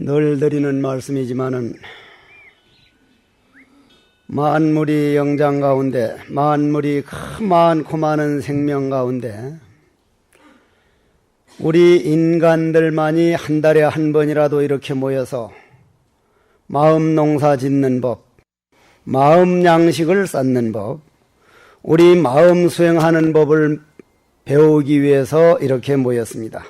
늘 드리는 말씀이지만은 만물이 영장 가운데, 만물이 많고 많은 생명 가운데 우리 인간들만이 한 달에 한 번이라도 이렇게 모여서 마음 농사 짓는 법, 마음 양식을 쌓는 법, 우리 마음 수행하는 법을 배우기 위해서 이렇게 모였습니다.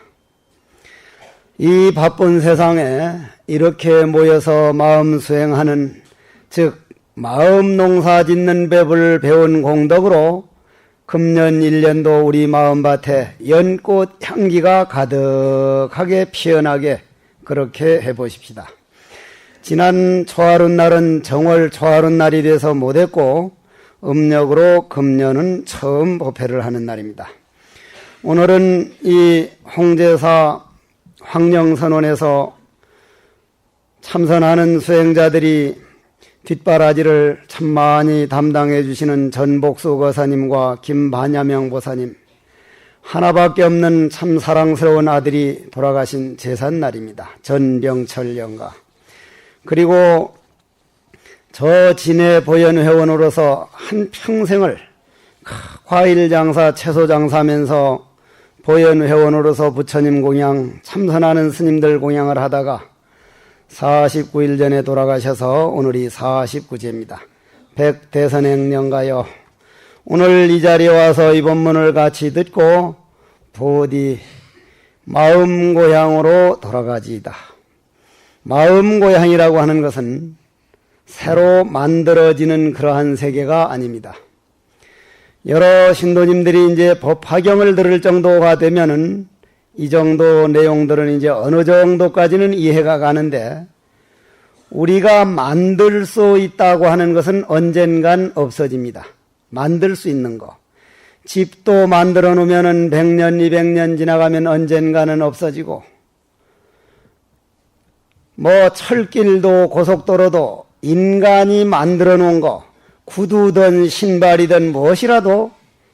이 바쁜 세상에 이렇게 모여서 마음 수행하는, 즉 마음 농사 짓는 법을 배운 공덕으로 금년 1년도 우리 마음밭에 연꽃 향기가 가득하게 피어나게 그렇게 해보십시다. 지난 초하룻 날은 정월 초하룻 날이 돼서 못했고 음력으로 금년은 처음 법회를 하는 날입니다. 오늘은 이 홍제사 황령선원에서 참선하는 수행자들이 뒷바라지를 참 많이 담당해 주시는 전복수 거사님과 김반야명 보사님, 하나밖에 없는 참 사랑스러운 아들이 돌아가신 제삿날입니다. 전병철 영가. 그리고 저 진해 보현회원으로서 한 평생을 과일 장사, 채소 장사하면서 보현회원으로서 부처님 공양, 참선하는 스님들 공양을 하다가 49일 전에 돌아가셔서 오늘이 49제입니다. 백대선행령가요. 오늘 이 자리에 와서 이 법문을 같이 듣고 부디 마음 고향으로 돌아가지이다. 마음 고향이라고 하는 것은 새로 만들어지는 그러한 세계가 아닙니다. 여러 신도님들이 이제 법화경을 들을 정도가 되면은 이 정도 내용들은 이제 어느 정도까지는 이해가 가는데, 우리가 만들 수 있다고 하는 것은 언젠간 없어집니다. 만들 수 있는 거. 집도 만들어 놓으면은 100년, 200년 지나가면 언젠가는 없어지고, 뭐 철길도 고속도로도 인간이 만들어 놓은 거, 구두든 신발이든 무엇이라도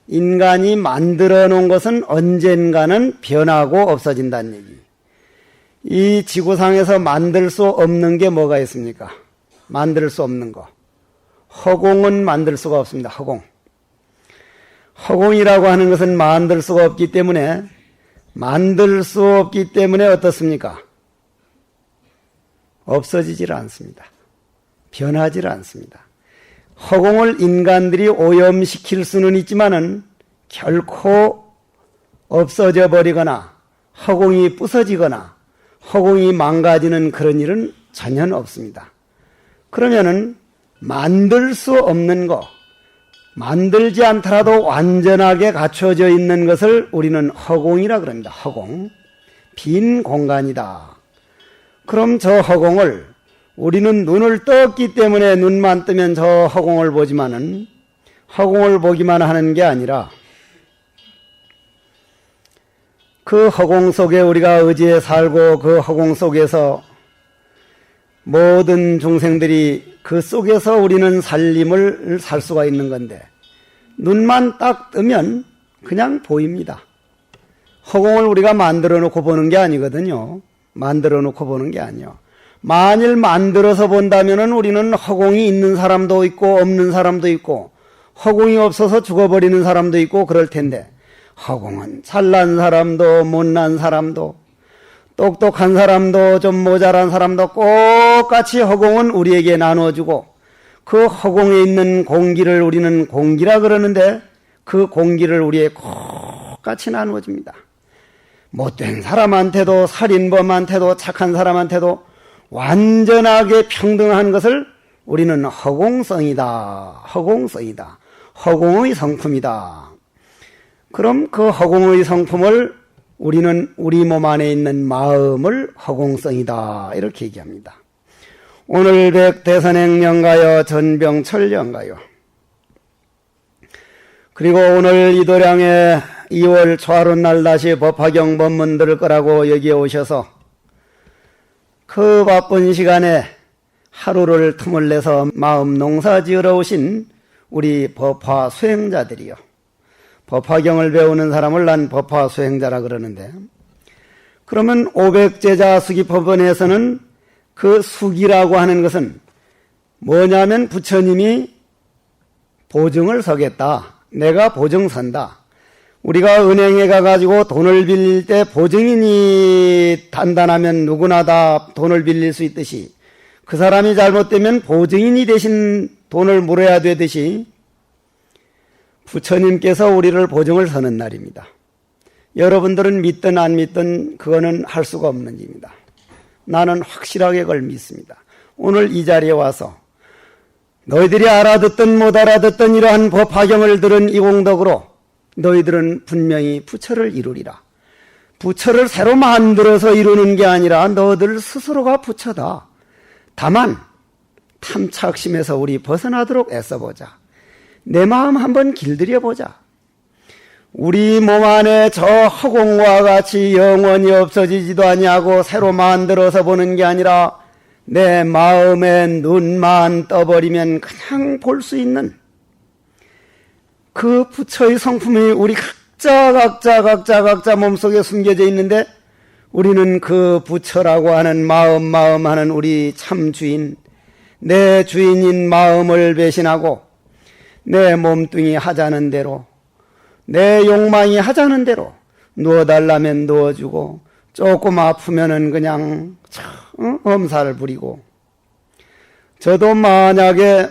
인간이 만들어 놓은 것은 언젠가는 변하고 없어진다는 얘기. 이 지구상에서 만들 수 없는 게 뭐가 있습니까? 만들 수 없는 거. 허공은 만들 수가 없습니다. 허공. 허공이라고 하는 것은 만들 수가 없기 때문에, 만들 수 없기 때문에 어떻습니까? 없어지질 않습니다. 변하질 않습니다. 허공을 인간들이 오염시킬 수는 있지만은 결코 없어져 버리거나 허공이 부서지거나 허공이 망가지는 그런 일은 전혀 없습니다. 그러면은 만들 수 없는 거, 만들지 않더라도 완전하게 갖춰져 있는 것을 우리는 허공이라 그럽니다. 허공. 빈 공간이다. 그럼 저 허공을 우리는 눈을 떴기 때문에 눈만 뜨면 저 허공을 보지만은 허공을 보기만 하는 게 아니라 그 허공 속에 우리가 의지에 살고 그 허공 속에서 모든 중생들이 그 속에서 우리는 살림을 살 수가 있는 건데, 눈만 딱 뜨면 그냥 보입니다. 허공을 우리가 만들어 놓고 보는 게 아니거든요. 만들어 놓고 보는 게 아니요. 만일 만들어서 본다면은 우리는 허공이 있는 사람도 있고 없는 사람도 있고 허공이 없어서 죽어버리는 사람도 있고 그럴 텐데, 허공은 잘난 사람도 못난 사람도 똑똑한 사람도 좀 모자란 사람도 똑같이 허공은 우리에게 나눠주고, 그 허공에 있는 공기를 우리는 공기라 그러는데 그 공기를 우리에게 똑같이 나누어줍니다. 못된 사람한테도 살인범한테도 착한 사람한테도 완전하게 평등한 것을 우리는 허공성이다. 허공성이다. 허공의 성품이다. 그럼 그 허공의 성품을 우리는 우리 몸 안에 있는 마음을 허공성이다. 이렇게 얘기합니다. 오늘 백대선행령가요, 전병철령가요. 그리고 오늘 이도량에 2월 초하룻 날 다시 법화경 법문 들을 거라고 여기에 오셔서 그 바쁜 시간에 하루를 틈을 내서 마음 농사 지으러 오신 우리 법화 수행자들이요. 법화경을 배우는 사람을 난 법화 수행자라 그러는데, 그러면 500제자 수기법원에서는 그 숙이라고 하는 것은 뭐냐면 부처님이 보증을 서겠다. 내가 보증 선다. 우리가 은행에 가가지고 돈을 빌릴 때 보증인이 단단하면 누구나 다 돈을 빌릴 수 있듯이 그 사람이 잘못되면 보증인이 대신 돈을 물어야 되듯이 부처님께서 우리를 보증을 서는 날입니다. 여러분들은 믿든 안 믿든 그거는 할 수가 없는 일입니다. 나는 확실하게 그걸 믿습니다. 오늘 이 자리에 와서 너희들이 알아듣든 못 알아듣든 이러한 법화경을 들은 이 공덕으로 너희들은 분명히 부처를 이루리라. 부처를 새로 만들어서 이루는 게 아니라 너희들 스스로가 부처다. 다만 탐착심에서 우리 벗어나도록 애써보자. 내 마음 한번 길들여보자. 우리 몸 안에 저 허공과 같이 영원히 없어지지도 아니하고 새로 만들어서 보는 게 아니라 내 마음에 눈만 떠버리면 그냥 볼 수 있는 그 부처의 성품이 우리 각자 몸속에 숨겨져 있는데 우리는 그 부처라고 하는 마음 하는 우리 참 주인, 내 주인인 마음을 배신하고 내 몸뚱이 하자는 대로 내 욕망이 하자는 대로 누워달라면 누워주고 조금 아프면은 그냥 엄살을 부리고 저도 만약에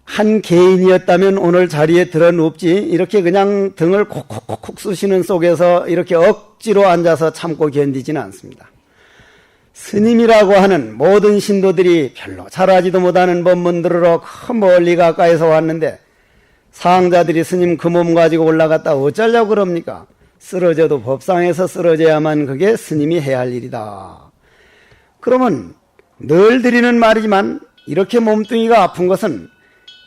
한 개인이었다면 오늘 자리에 들어 눕지 이렇게 그냥 등을 콕콕콕 쑤시는 속에서 이렇게 억지로 앉아서 참고 견디지는 않습니다. 스님이라고 하는 모든 신도들이 별로 잘하지도 못하는 법문 들으러 멀리 가까이서 왔는데 상자들이 스님 그 몸 가지고 올라갔다 어쩌려고 그럽니까? 쓰러져도 법상에서 쓰러져야만 그게 스님이 해야 할 일이다. 그러면 늘 드리는 말이지만 이렇게 몸뚱이가 아픈 것은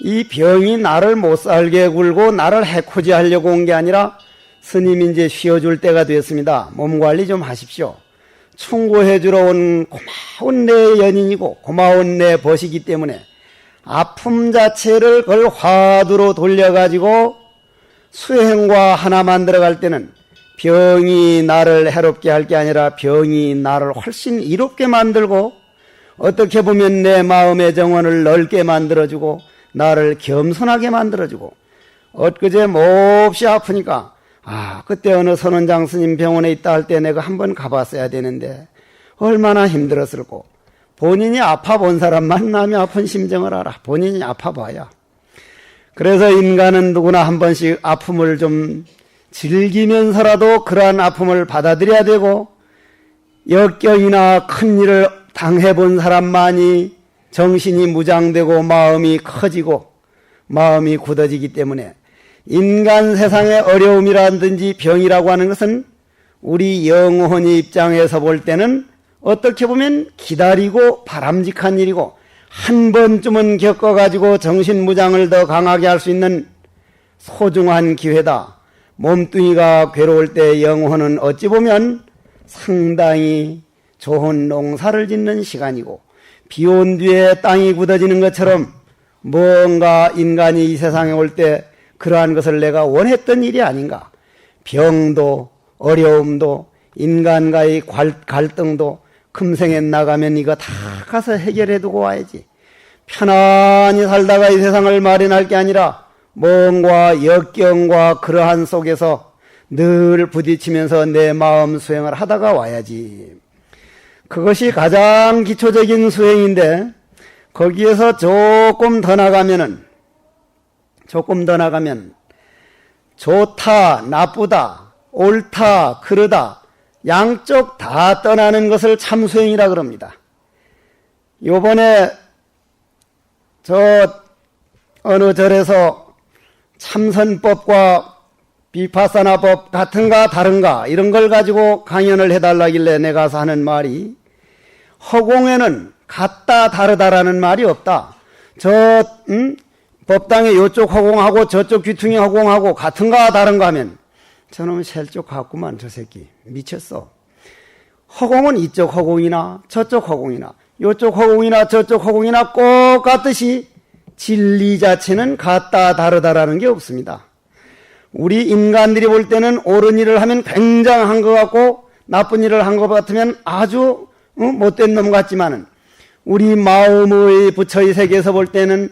이 병이 나를 못 살게 굴고 나를 해코지 하려고 온 게 아니라 스님이 이제 쉬어줄 때가 됐습니다. 몸 관리 좀 하십시오. 충고해주러 온 고마운 내 연인이고 고마운 내 벗이기 때문에 아픔 자체를 그걸 화두로 돌려가지고 수행과 하나 만들어갈 때는 병이 나를 해롭게 할 게 아니라 병이 나를 훨씬 이롭게 만들고 어떻게 보면 내 마음의 정원을 넓게 만들어주고 나를 겸손하게 만들어주고 엊그제 몹시 아프니까 그때 어느 선원장 스님 병원에 있다 할 때 내가 한번 가봤어야 되는데 얼마나 힘들었을꼬. 본인이 아파본 사람만 남이 아픈 심정을 알아. 본인이 아파봐야. 그래서 인간은 누구나 한 번씩 아픔을 좀 즐기면서라도 그러한 아픔을 받아들여야 되고 역경이나 큰 일을 당해본 사람만이 정신이 무장되고 마음이 커지고 마음이 굳어지기 때문에 인간 세상의 어려움이라든지 병이라고 하는 것은 우리 영혼의 입장에서 볼 때는 어떻게 보면 기다리고 바람직한 일이고 한 번쯤은 겪어가지고 정신무장을 더 강하게 할 수 있는 소중한 기회다. 몸뚱이가 괴로울 때 영혼은 어찌 보면 상당히 좋은 농사를 짓는 시간이고 비 온 뒤에 땅이 굳어지는 것처럼 뭔가 인간이 이 세상에 올 때 그러한 것을 내가 원했던 일이 아닌가. 병도 어려움도 인간과의 갈등도 금생에 나가면 이거 다 가서 해결해 두고 와야지. 편안히 살다가 이 세상을 마련할 게 아니라 뭔가 역경과 그러한 속에서 늘 부딪히면서 내 마음 수행을 하다가 와야지. 그것이 가장 기초적인 수행인데 거기에서 조금 더 나가면 좋다, 나쁘다, 옳다, 그르다 양쪽 다 떠나는 것을 참수행이라 그럽니다. 요번에 어느 절에서 참선법과 비파사나법 같은가 다른가 이런 걸 가지고 강연을 해달라길래 내가 가서 하는 말이 허공에는 같다 다르다라는 말이 없다. 법당에 요쪽 허공하고 저쪽 귀퉁이 허공하고 같은가 다른가 하면 저놈 셀쪽 같구만 저 새끼 미쳤어. 허공은 이쪽 허공이나 저쪽 허공이나 요쪽 허공이나 저쪽 허공이나 꼭 같듯이 진리 자체는 같다 다르다라는 게 없습니다. 우리 인간들이 볼 때는 옳은 일을 하면 굉장한 것 같고 나쁜 일을 한 것 같으면 아주 못된 놈 같지만은 우리 마음의 부처의 세계에서 볼 때는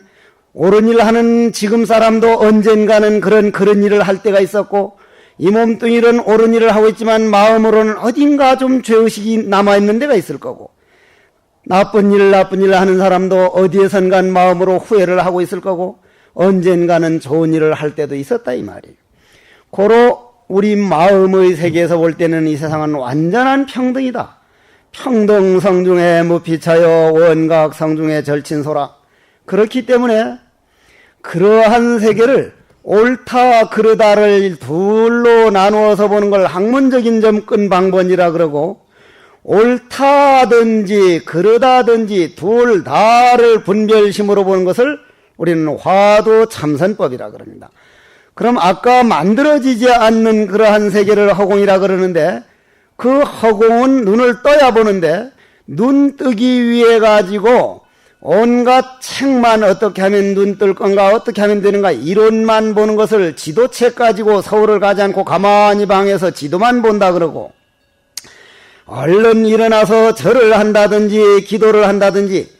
옳은 일 하는 지금 사람도 언젠가는 그런 일을 할 때가 있었고, 이 몸뚱이는 옳은 일을 하고 있지만 마음으로는 어딘가 좀 죄의식이 남아있는 데가 있을 거고, 나쁜 일 하는 사람도 어디에선간 마음으로 후회를 하고 있을 거고, 언젠가는 좋은 일을 할 때도 있었다 이 말이에요. 고로 우리 마음의 세계에서 볼 때는 이 세상은 완전한 평등이다. 평등성중에 무피차여 원각성중에 절친소라. 그렇기 때문에 그러한 세계를 옳다 그르다를 둘로 나누어서 보는 걸 학문적인 접근 방법이라 그러고, 옳다든지 그르다든지 둘 다를 분별심으로 보는 것을 우리는 화두참선법이라 그럽니다. 그럼 아까 만들어지지 않는 그러한 세계를 허공이라 그러는데, 그 허공은 눈을 떠야 보는데 눈 뜨기 위해 가지고 온갖 책만 어떻게 하면 눈 뜰 건가, 어떻게 하면 되는가 이론만 보는 것을 지도책 가지고 서울을 가지 않고 가만히 방에서 지도만 본다 그러고, 얼른 일어나서 절을 한다든지 기도를 한다든지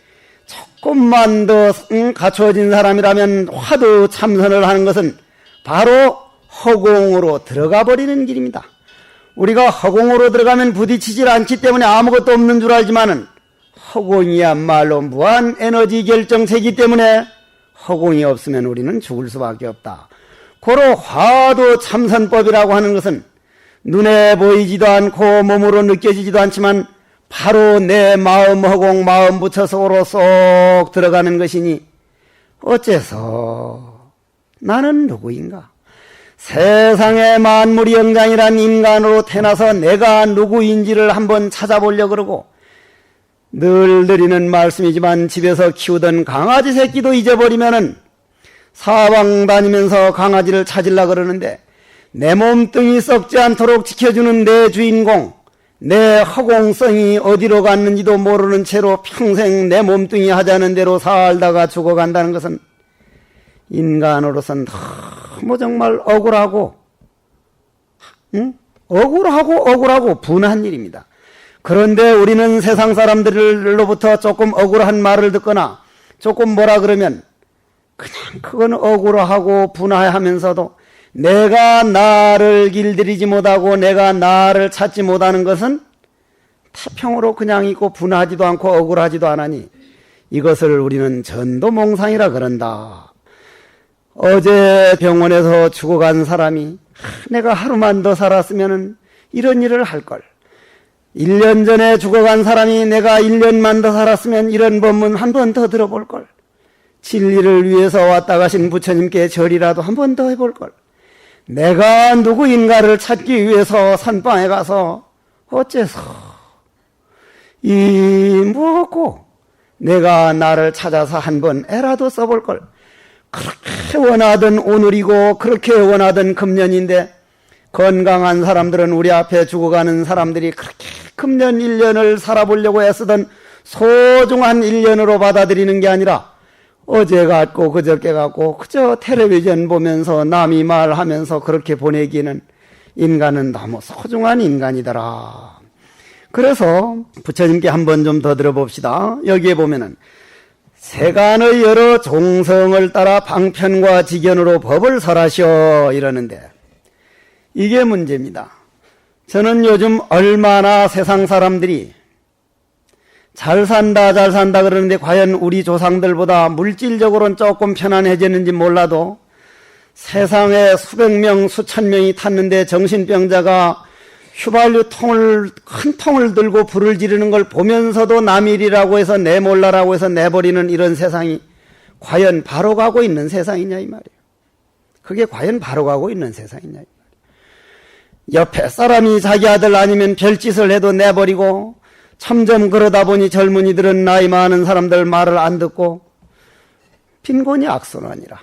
조금만 더 갖추어진 사람이라면 화두 참선을 하는 것은 바로 허공으로 들어가 버리는 길입니다. 우리가 허공으로 들어가면 부딪히질 않기 때문에 아무것도 없는 줄 알지만은 허공이야말로 무한 에너지 결정체이기 때문에 허공이 없으면 우리는 죽을 수밖에 없다. 고로 화두 참선법이라고 하는 것은 눈에 보이지도 않고 몸으로 느껴지지도 않지만 바로 내 마음 허공, 마음 부처 속으로 쏙 들어가는 것이니, 어째서 나는 누구인가? 세상의 만물이 영장이란 인간으로 태어나서 내가 누구인지를 한번 찾아보려고 그러고, 늘 드리는 말씀이지만 집에서 키우던 강아지 새끼도 잊어버리면은 사방 다니면서 강아지를 찾으려고 그러는데, 내 몸뚱이 썩지 않도록 지켜주는 내 주인공, 내 허공성이 어디로 갔는지도 모르는 채로 평생 내 몸뚱이 하자는 대로 살다가 죽어간다는 것은 인간으로선 너무 정말 억울하고 분한 일입니다. 그런데 우리는 세상 사람들로부터 조금 억울한 말을 듣거나 조금 뭐라 그러면 그냥 그건 억울하고 분하하면서도 내가 나를 길들이지 못하고 내가 나를 찾지 못하는 것은 태평으로 그냥 있고 분하지도 않고 억울하지도 않으니 이것을 우리는 전도몽상이라 그런다. 어제 병원에서 죽어간 사람이 내가 하루만 더 살았으면 이런 일을 할걸. 1년 전에 죽어간 사람이 내가 1년만 더 살았으면 이런 법문 한 번 더 들어볼걸. 진리를 위해서 왔다 가신 부처님께 절이라도 한 번 더 해볼걸. 내가 누구인가를 찾기 위해서 선방에 가서 어째서 이 무엇고 내가 나를 찾아서 한 번 애라도 써볼걸. 그렇게 원하던 오늘이고 그렇게 원하던 금년인데, 건강한 사람들은 우리 앞에 죽어가는 사람들이 그렇게 금년 1년을 살아보려고 애쓰던 소중한 1년으로 받아들이는 게 아니라 어제 같고 그저께 같고 그저 텔레비전 보면서 남이 말하면서 그렇게 보내기는 인간은 너무 소중한 인간이더라. 그래서 부처님께 한번 좀 더 들어봅시다. 여기에 보면은 세간의 여러 종성을 따라 방편과 직견으로 법을 설하시오 이러는데, 이게 문제입니다. 저는 요즘 얼마나 세상 사람들이 잘 산다 그러는데 과연 우리 조상들보다 물질적으로는 조금 편안해졌는지 몰라도 세상에 수백 명, 수천 명이 탔는데 정신병자가 휘발유 큰 통을 들고 불을 지르는 걸 보면서도 남일이라고 해서 내몰라라고 해서 내버리는 이런 세상이 과연 바로 가고 있는 세상이냐 이 말이에요. 그게 과연 바로 가고 있는 세상이냐 이 말이에요. 옆에 사람이 자기 아들 아니면 별짓을 해도 내버리고, 점점 그러다 보니 젊은이들은 나이 많은 사람들 말을 안 듣고 빈곤이 악순환이라.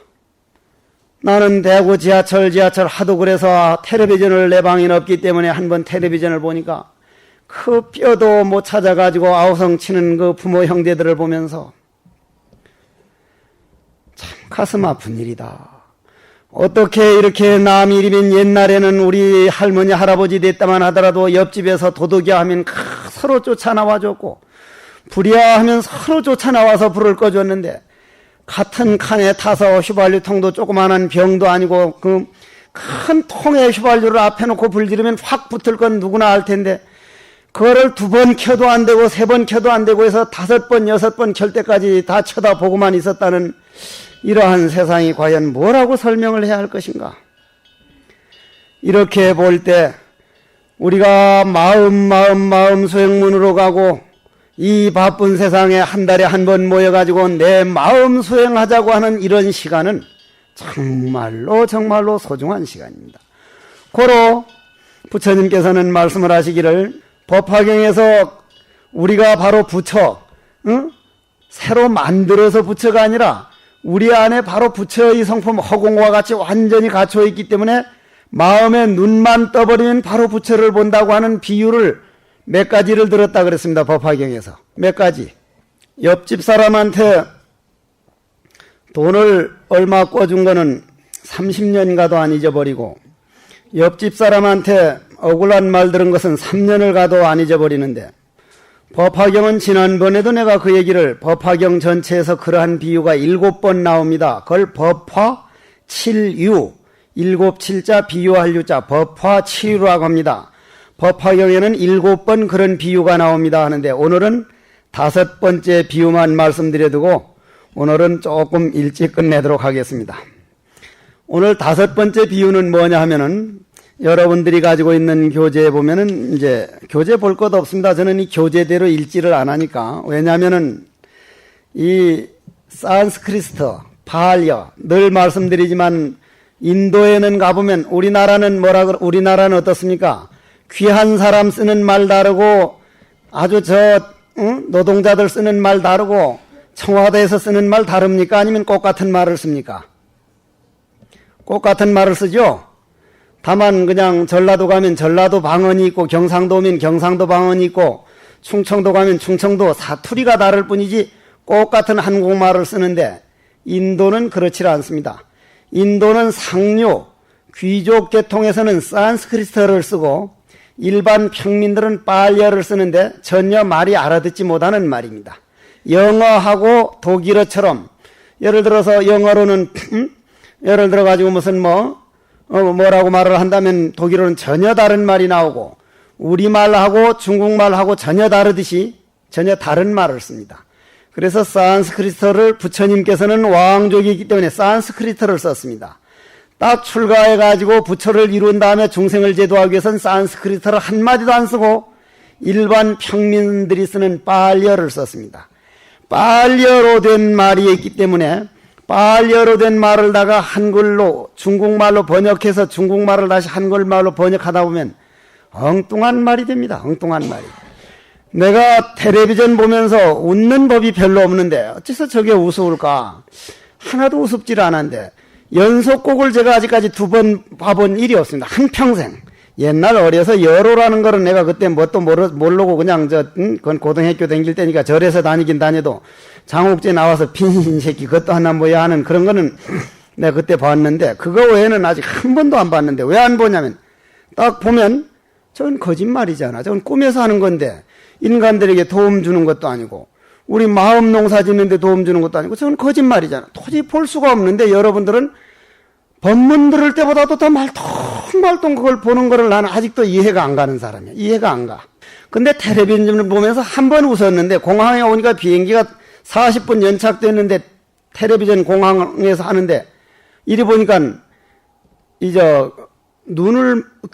나는 대구 지하철 하도 그래서 텔레비전을 내 방엔 없기 때문에 한번 텔레비전을 보니까 그 뼈도 못 찾아가지고 아우성 치는 그 부모 형제들을 보면서 참 가슴 아픈 일이다. 어떻게 이렇게 남일이면 옛날에는 우리 할머니 할아버지 됐다만 하더라도 옆집에서 도둑이 하면 서로 쫓아나와줬고, 불이야 하면 서로 쫓아나와서 불을 꺼줬는데, 같은 칸에 타서 휘발유통도 조그마한 병도 아니고 그 큰 통에 휘발유를 앞에 놓고 불 지르면 확 붙을 건 누구나 알 텐데, 그거를 2번 켜도 안 되고 3번 켜도 안 되고 해서 5번 6번 켤 때까지 다 쳐다보고만 있었다는 이러한 세상이 과연 뭐라고 설명을 해야 할 것인가. 이렇게 볼 때 우리가 마음 수행문으로 가고 이 바쁜 세상에 한 달에 한 번 모여가지고 내 마음 수행하자고 하는 이런 시간은 정말로 소중한 시간입니다. 고로 부처님께서는 말씀을 하시기를, 법화경에서 우리가 바로 부처, 새로 만들어서 부처가 아니라 우리 안에 바로 부처의 성품 허공과 같이 완전히 갖춰 있기 때문에 마음에 눈만 떠버리면 바로 부처를 본다고 하는 비유를 몇 가지를 들었다 그랬습니다. 법화경에서 몇 가지. 옆집 사람한테 돈을 얼마 꿔준 거는 30년 가도 안 잊어버리고, 옆집 사람한테 억울한 말 들은 것은 3년을 가도 안 잊어버리는데, 법화경은 지난번에도 내가 그 얘기를, 법화경 전체에서 그러한 비유가 7번 나옵니다. 그걸 법화 7유, 7자 비유할 유자, 법화 7유라고 합니다. 법화경에는 7번 그런 비유가 나옵니다 하는데, 오늘은 5번째 비유만 말씀드려두고 오늘은 조금 일찍 끝내도록 하겠습니다. 오늘 5번째 비유는 뭐냐 하면은, 여러분들이 가지고 있는 교재에 보면은 이제 교재 볼 것 없습니다. 저는 이 교재대로 읽지를 안 하니까. 왜냐하면은 이 산스크리트, 발려, 늘 말씀드리지만 인도에는 가보면 우리나라는 어떻습니까? 귀한 사람 쓰는 말 다르고, 아주 노동자들 쓰는 말 다르고, 청와대에서 쓰는 말 다릅니까? 아니면 똑같은 말을 씁니까? 똑같은 말을 쓰죠? 다만 그냥 전라도 가면 전라도 방언이 있고, 경상도 오면 경상도 방언이 있고, 충청도 가면 충청도 사투리가 다를 뿐이지 똑같은 한국말을 쓰는데, 인도는 그렇지 않습니다. 인도는 상류, 귀족 계통에서는 산스크리트를 쓰고 일반 평민들은 빨려를 쓰는데 전혀 말이 알아듣지 못하는 말입니다. 영어하고 독일어처럼, 예를 들어서 영어로는 예를 들어 가지고 무슨 뭐라고 말을 한다면 독일어는 전혀 다른 말이 나오고, 우리말하고 중국말하고 전혀 다르듯이 전혀 다른 말을 씁니다. 그래서 산스크리트를 부처님께서는 왕족이기 때문에 산스크리트를 썼습니다. 딱 출가해가지고 부처를 이룬 다음에 중생을 제도하기 위해서는 산스크리트를 한마디도 안 쓰고 일반 평민들이 쓰는 빨려를 썼습니다. 빨려로 된 말이 있기 때문에 빨려로 된 말을 다가 한글로, 중국말로 번역해서 중국말을 다시 한글말로 번역하다 보면 엉뚱한 말이 됩니다. 엉뚱한 말이. 내가 텔레비전 보면서 웃는 법이 별로 없는데 어째서 저게 우스울까? 하나도 우습질 않았는데, 연속곡을 제가 아직까지 2번 봐본 일이 없습니다. 한평생. 옛날 어려서 여로라는 거는 내가 그때 뭣도 모르고 그냥 그건 고등학교 다닐 때니까 절에서 다니긴 다녀도 장옥제 나와서 빈신 새끼 그것도 하나 뭐야 하는 그런 거는 내가 그때 봤는데, 그거 외에는 아직 한 번도 안 봤는데, 왜 안 보냐면 딱 보면 저건 거짓말이잖아. 저건 꿈에서 하는 건데, 인간들에게 도움 주는 것도 아니고, 우리 마음 농사 짓는데 도움 주는 것도 아니고, 저건 거짓말이잖아. 도저히 볼 수가 없는데, 여러분들은 법문 들을 때보다도 더 말똥 그걸 보는 거를 나는 아직도 이해가 안 가는 사람이야. 이해가 안 가. 근데 텔레비전을 보면서 한 번 웃었는데, 공항에 오니까 비행기가 40분 연착됐는데 텔레비전 공항에서 하는데, 이리 보니까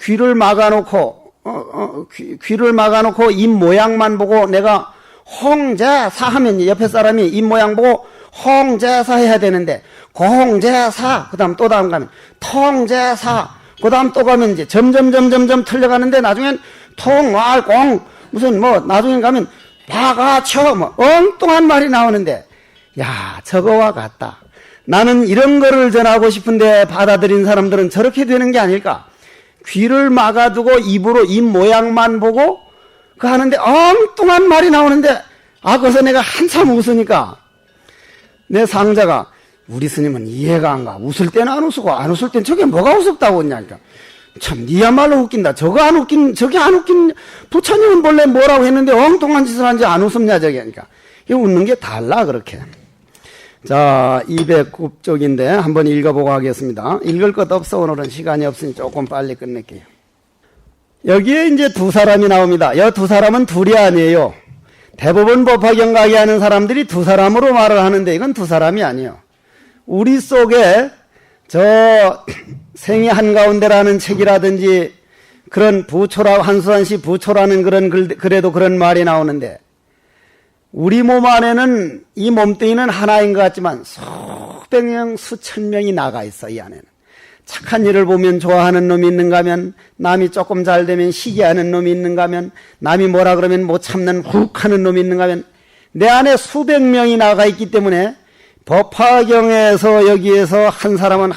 귀를 막아놓고 입 모양만 보고, 내가 홍제사 하면 옆에 사람이 입 모양 보고 홍제사 해야 되는데, 공제사, 그 다음 또 다음 가면 통제사, 그 다음 또 가면 이제 점점 틀려가는데, 나중엔 통알공, 무슨 나중엔 가면 바가쳐, 엉뚱한 말이 나오는데, 야, 저거와 같다. 나는 이런 거를 전하고 싶은데 받아들인 사람들은 저렇게 되는 게 아닐까? 귀를 막아두고 입으로 입 모양만 보고 그 하는데 엉뚱한 말이 나오는데, 거기서 내가 한참 웃으니까 내 상자가, 우리 스님은 이해가 안 가. 웃을 때는 안 웃고 안 웃을 땐 저게 뭐가 우습다고 했냐니까. 참 니야말로 웃긴다. 저게 안 웃긴 부처님은 본래 뭐라고 했는데 엉뚱한 짓을 한지 안 웃음냐 저게. 그러니까 이 웃는 게 달라 그렇게. 자, 209쪽인데 한번 읽어보고 하겠습니다. 읽을 것 없어. 오늘은 시간이 없으니 조금 빨리 끝낼게요. 여기에 이제 두 사람이 나옵니다. 이 두 사람은 둘이 아니에요. 대부분 법화경 강의하는 사람들이 두 사람으로 말을 하는데 이건 두 사람이 아니에요. 우리 속에 저 생이 한가운데라는 책이라든지 그런 부초라, 한수환 씨 부초라는 그런 그래도 그런 말이 나오는데 우리 몸 안에는 이 몸뚱이는 하나인 것 같지만 수백 명, 수천 명이 나가 있어. 이 안에는. 착한 일을 보면 좋아하는 놈이 있는가 하면 남이 조금 잘 되면 시기하는 놈이 있는가 하면 남이 뭐라 그러면 못 참는 훅 하는 놈이 있는가 하면 내 안에 수백 명이 나가 있기 때문에 법화경에서 여기에서 한 사람은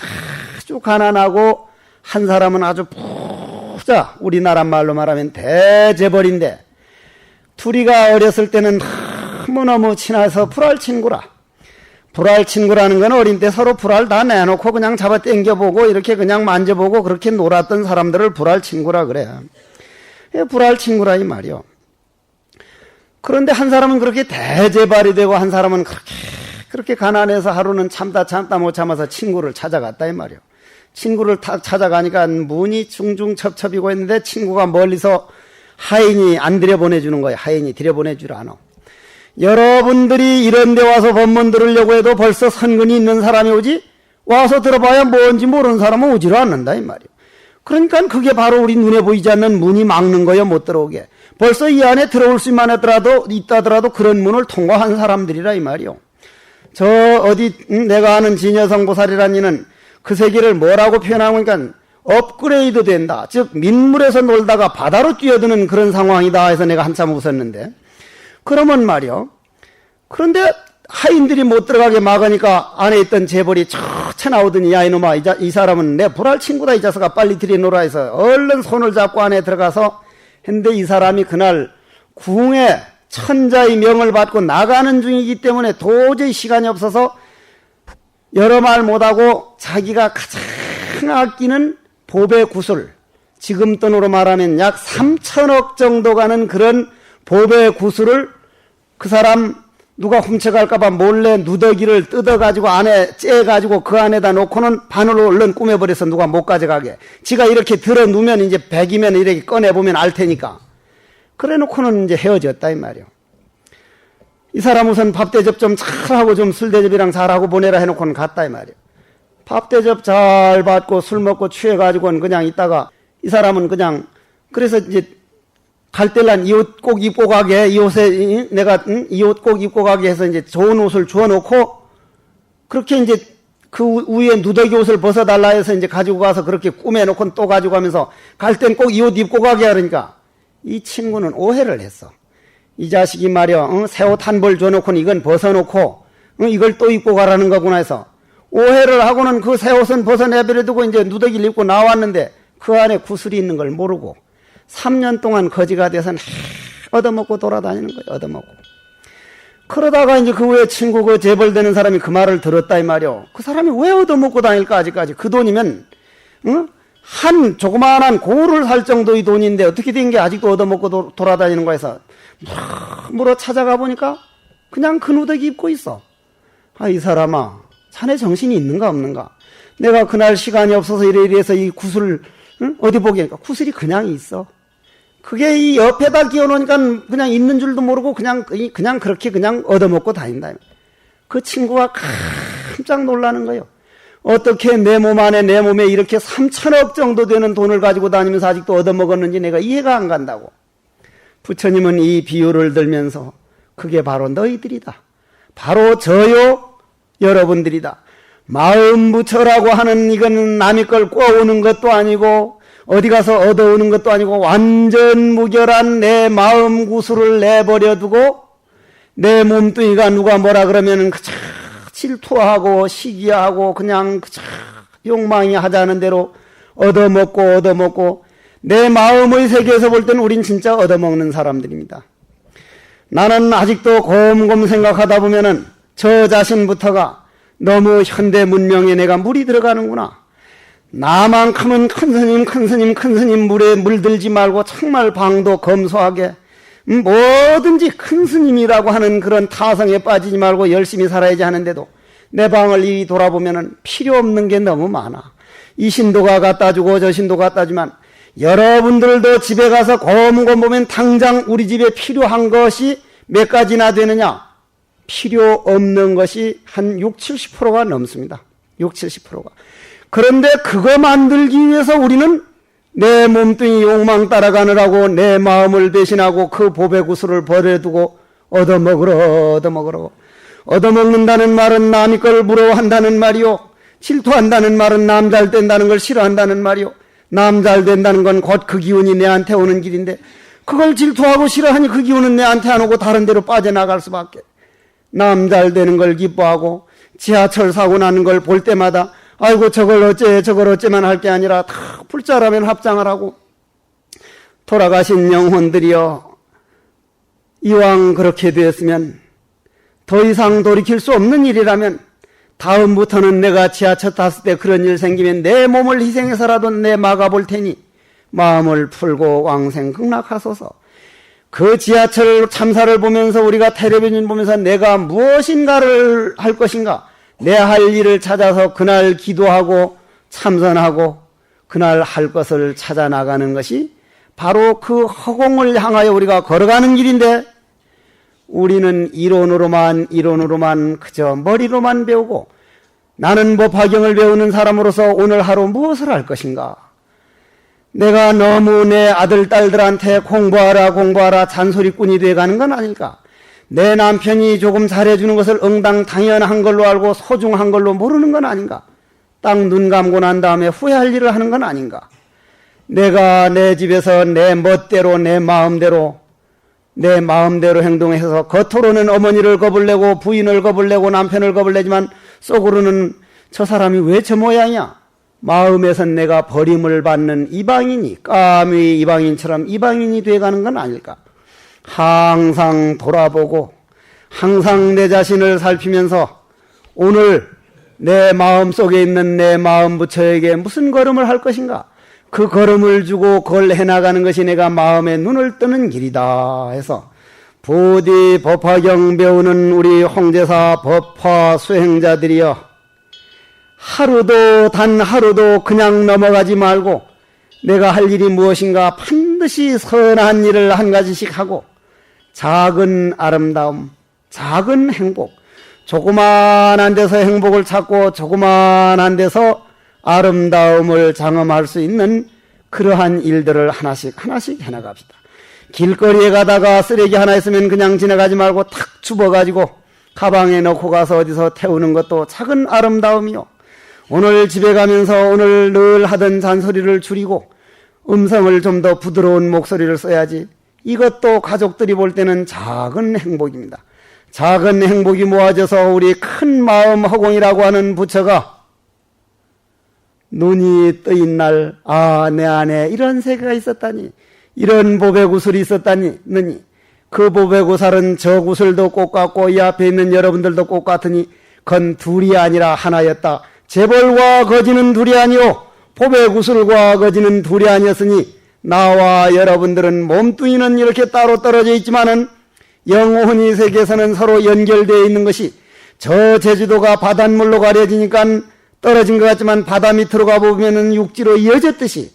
아주 가난하고 한 사람은 아주 부자, 우리나라 말로 말하면 대재벌인데 둘이가 어렸을 때는 너무너무 친해서 불알친구라는 건 어린 때 서로 불알 다 내놓고 그냥 잡아 당겨보고 이렇게 그냥 만져보고 그렇게 놀았던 사람들을 불알친구라 그래. 불알친구라 이 말이요. 그런데 한 사람은 그렇게 대재발이 되고 한 사람은 그렇게 가난해서 하루는 참다 못 참아서 친구를 찾아갔다 이 말이요. 친구를 탁 찾아가니까 문이 중중첩첩이고 했는데 친구가 멀리서 하인이 안 들여보내주는 거예요. 하인이 들여보내주라 않아. 여러분들이 이런 데 와서 법문 들으려고 해도 벌써 선근이 있는 사람이 오지 와서 들어봐야 뭔지 모르는 사람은 오지를 않는다 이 말이에요. 그러니까 그게 바로 우리 눈에 보이지 않는 문이 막는 거예요. 못 들어오게. 벌써 이 안에 들어올 수만 있다더라도 그런 문을 통과한 사람들이라 이 말이에요. 저 어디 내가 아는 진여성 보살이라는 이는 그 세계를 뭐라고 표현하고 그러니까 업그레이드 된다. 즉 민물에서 놀다가 바다로 뛰어드는 그런 상황이다 해서 내가 한참 웃었는데 그러면 말이요. 그런데 하인들이 못 들어가게 막으니까 안에 있던 재벌이 쳐 나오더니 야 이놈아 이 사람은 내 불알 친구다 이 자식아 빨리 들여놓으라 해서 얼른 손을 잡고 안에 들어가서 했는데 이 사람이 그날 궁에 천자의 명을 받고 나가는 중이기 때문에 도저히 시간이 없어서 여러 말 못하고 자기가 가장 아끼는 보배 구슬 지금 돈으로 말하면 약 3천억 정도 가는 그런 보배 구슬을 그 사람 누가 훔쳐갈까봐 몰래 누더기를 뜯어가지고 안에 째가지고 그 안에다 놓고는 바늘로 얼른 꾸며버려서 누가 못 가져가게. 지가 이렇게 들어 누면 이제 백이면 이렇게 꺼내보면 알 테니까. 그래 놓고는 이제 헤어졌다 이 말이요. 이 사람 우선 밥 대접 좀 잘하고 좀 술 대접이랑 잘하고 보내라 해놓고는 갔다 이 말이요. 밥 대접 잘 받고 술 먹고 취해가지고는 그냥 있다가 이 사람은 그냥 그래서 이제 갈 때란 이 옷 꼭 입고 가게, 이 옷에 내가 이 옷 꼭 입고 가게 해서 이제 좋은 옷을 주워놓고 그렇게 이제 그 위에 누더기 옷을 벗어달라 해서 이제 가지고 가서 그렇게 꾸며놓고 또 가지고 가면서 갈 땐 꼭 이 옷 입고 가게 하니까 이 친구는 오해를 했어. 이 자식이 말이야, 새 옷 한 벌 줘놓고는 이건 벗어놓고 이걸 또 입고 가라는 거구나 해서 오해를 하고는 그 새 옷은 벗어내버려두고 이제 누더기를 입고 나왔는데 그 안에 구슬이 있는 걸 모르고 3년 동안 거지가 돼서 얻어먹고 돌아다니는 거예요. 얻어먹고. 그러다가 이제 그 후에 친구 그 재벌되는 사람이 그 말을 들었다 이 말이요. 그 사람이 왜 얻어먹고 다닐까 아직까지. 그 돈이면 한 조그마한 고를 살 정도의 돈인데 어떻게 된 게 아직도 얻어먹고 돌아다니는 거야 해서 물어 찾아가 보니까 그냥 그 누더기 입고 있어. 아, 이 사람아 자네 정신이 있는가 없는가. 내가 그날 시간이 없어서 이래서 이 구슬 어디 보게 하니까 구슬이 그냥 있어. 그게 이 옆에다 끼워놓으니까 그냥 있는 줄도 모르고 그냥 그렇게 그냥 얻어먹고 다닌다. 그 친구가 깜짝 놀라는 거예요. 어떻게 내 몸 안에 내 몸에 이렇게 3천억 정도 되는 돈을 가지고 다니면서 아직도 얻어먹었는지 내가 이해가 안 간다고. 부처님은 이 비유를 들면서 그게 바로 너희들이다. 바로 저요 여러분들이다. 마음부처라고 하는 이건 남의 걸 꼬아오는 것도 아니고 어디 가서 얻어오는 것도 아니고 완전 무결한 내 마음 구슬을 내버려두고 내 몸뚱이가 누가 뭐라 그러면은 그저 질투하고 시기하고 그냥 그저 욕망이 하자는 대로 얻어먹고 내 마음의 세계에서 볼 때는 우린 진짜 얻어먹는 사람들입니다. 나는 아직도 곰곰 생각하다 보면은 저 자신부터가 너무 현대 문명에 내가 물이 들어가는구나. 나만큼은 큰 스님, 큰 스님, 큰 스님 물에 물들지 말고 정말 방도 검소하게 뭐든지 큰 스님이라고 하는 그런 타성에 빠지지 말고 열심히 살아야지 하는데도 내 방을 이리 돌아보면은 필요 없는 게 너무 많아. 이 신도가 갖다 주고 저 신도가 갖다 주면 여러분들도 집에 가서 고문고 보면 당장 우리 집에 필요한 것이 몇 가지나 되느냐? 필요 없는 것이 한 60, 70%가 넘습니다. 60, 70%가. 그런데 그거 만들기 위해서 우리는 내 몸뚱이 욕망 따라가느라고 내 마음을 배신하고 그 보배구슬을 버려두고 얻어먹으러 얻어먹는다는 말은 남의 걸 부러워한다는 말이요. 질투한다는 말은 남 잘 된다는 걸 싫어한다는 말이요. 남 잘 된다는 건 곧 그 기운이 내한테 오는 길인데 그걸 질투하고 싫어하니 그 기운은 내한테 안 오고 다른 데로 빠져나갈 수밖에. 남 잘 되는 걸 기뻐하고 지하철 사고 나는 걸 볼 때마다 아이고 저걸 어째만 할 게 아니라 다 불자라면 합장을 하고 돌아가신 영혼들이여 이왕 그렇게 되었으면 더 이상 돌이킬 수 없는 일이라면 다음부터는 내가 지하철 탔을 때 그런 일 생기면 내 몸을 희생해서라도 내 막아볼 테니 마음을 풀고 왕생 극락하소서. 그 지하철 참사를 보면서 우리가 텔레비전 보면서 내가 무엇인가를 할 것인가 내 할 일을 찾아서 그날 기도하고 참선하고 그날 할 것을 찾아 나가는 것이 바로 그 허공을 향하여 우리가 걸어가는 길인데 우리는 이론으로만 그저 머리로만 배우고 나는 법화경을 배우는 사람으로서 오늘 하루 무엇을 할 것인가? 내가 너무 내 아들 딸들한테 공부하라 잔소리꾼이 돼가는 건 아닐까? 내 남편이 조금 잘해주는 것을 당연한 걸로 알고 소중한 걸로 모르는 건 아닌가? 딱 눈 감고 난 다음에 후회할 일을 하는 건 아닌가? 내가 내 집에서 내 멋대로 내 마음대로 행동해서 겉으로는 어머니를 겁을 내고 부인을 겁을 내고 남편을 겁을 내지만 속으로는 저 사람이 왜 저 모양이야? 마음에선 내가 버림을 받는 이방인이 까미 이방인처럼 이방인이 돼가는 건 아닐까? 항상 돌아보고 항상 내 자신을 살피면서 오늘 내 마음속에 있는 내 마음 부처에게 무슨 걸음을 할 것인가? 그 걸음을 주고 그걸 해나가는 것이 내가 마음에 눈을 뜨는 길이다 해서 부디 법화경 배우는 우리 홍제사 법화 수행자들이여 단 하루도 그냥 넘어가지 말고 내가 할 일이 무엇인가 반드시 선한 일을 한 가지씩 하고 작은 아름다움, 작은 행복, 조그만한 데서 행복을 찾고 조그만한 데서 아름다움을 장엄할 수 있는 그러한 일들을 하나씩 해나갑시다. 길거리에 가다가 쓰레기 하나 있으면 그냥 지나가지 말고 탁 줍어가지고 가방에 넣고 가서 어디서 태우는 것도 작은 아름다움이요. 오늘 집에 가면서 오늘 늘 하던 잔소리를 줄이고 음성을 좀 더 부드러운 목소리를 써야지. 이것도 가족들이 볼 때는 작은 행복입니다. 작은 행복이 모아져서 우리 큰 마음 허공이라고 하는 부처가 눈이 뜨인 날, 내 안에 이런 세계가 있었다니, 이런 보배구슬이 있었다니, 그 보배구슬은 저 구슬도 꼭 같고 이 앞에 있는 여러분들도 꼭 같으니 건 둘이 아니라 하나였다. 재벌과 거지는 둘이 아니오 보배구슬과 거지는 둘이 아니었으니 나와 여러분들은 몸뚱이는 이렇게 따로 떨어져 있지만은 영혼이 세계에서는 서로 연결되어 있는 것이 저 제주도가 바닷물로 가려지니까 떨어진 것 같지만 바다 밑으로 가보면은 육지로 이어졌듯이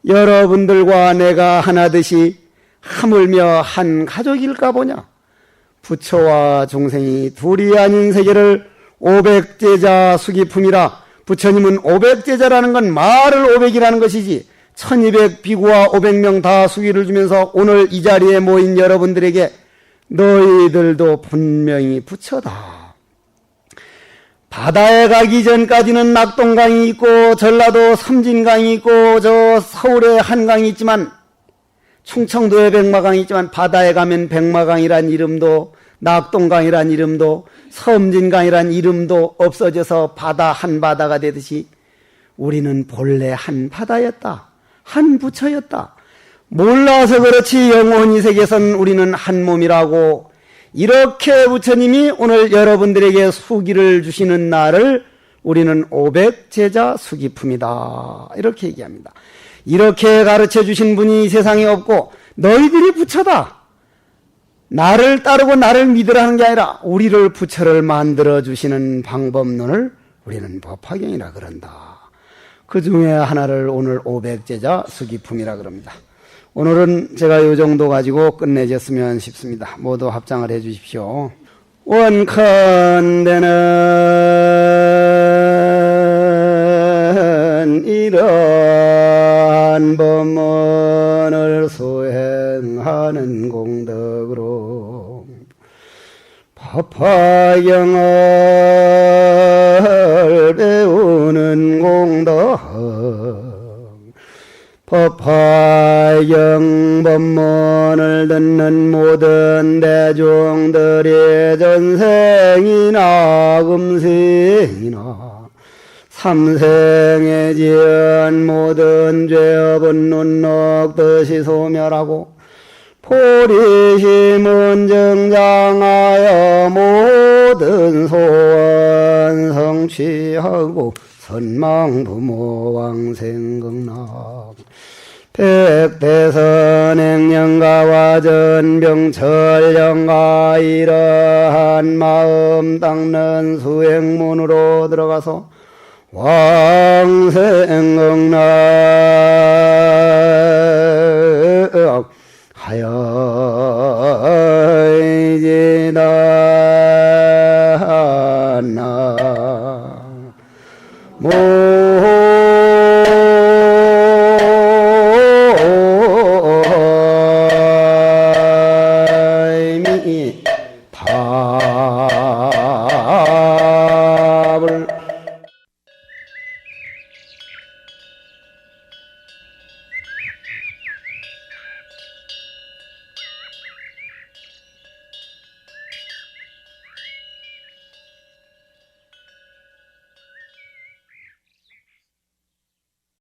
여러분들과 내가 하나듯이 하물며 한 가족일까 보냐. 부처와 종생이 둘이 아닌 세계를 500제자 수기품이라. 부처님은 500제자라는 건 말을 500이라는 것이지 1200 비구와 500명 다 수기를 주면서 오늘 이 자리에 모인 여러분들에게 너희들도 분명히 부처다. 바다에 가기 전까지는 낙동강이 있고 전라도 섬진강이 있고 저 서울에 한강이 있지만 충청도에 백마강이 있지만 바다에 가면 백마강이란 이름도 낙동강이란 이름도 섬진강이란 이름도 없어져서 바다 한 바다가 되듯이 우리는 본래 한 바다였다. 한 부처였다. 몰라서 그렇지 영원히 세계선 우리는 한 몸이라고 이렇게 부처님이 오늘 여러분들에게 수기를 주시는 날을 우리는 500제자 수기품이다. 이렇게 얘기합니다. 이렇게 가르쳐 주신 분이 이 세상에 없고 너희들이 부처다. 나를 따르고 나를 믿으라는 게 아니라 우리를 부처를 만들어 주시는 방법론을 우리는 법화경이라 그런다. 그 중에 하나를 오늘 500제자 수기품이라 그럽니다. 오늘은 제가 이 정도 가지고 끝내줬으면 싶습니다. 모두 합장을 해 주십시오. 원컨대는 이러한 법문을 수행하는 공덕으로 법화경을 배우는 공덕, 법화경 법문을 듣는 모든 대중들이 전생이나 금생이나 삼생에 지은 모든 죄업은 눈녹듯이 소멸하고 포리심은 정장하여 모든 소원 성취하고 선망부모 왕생극락 백대선행령가와 전병철령가 이러한 마음 닦는 수행문으로 들어가서 왕생극락 하여지다나 모임이 다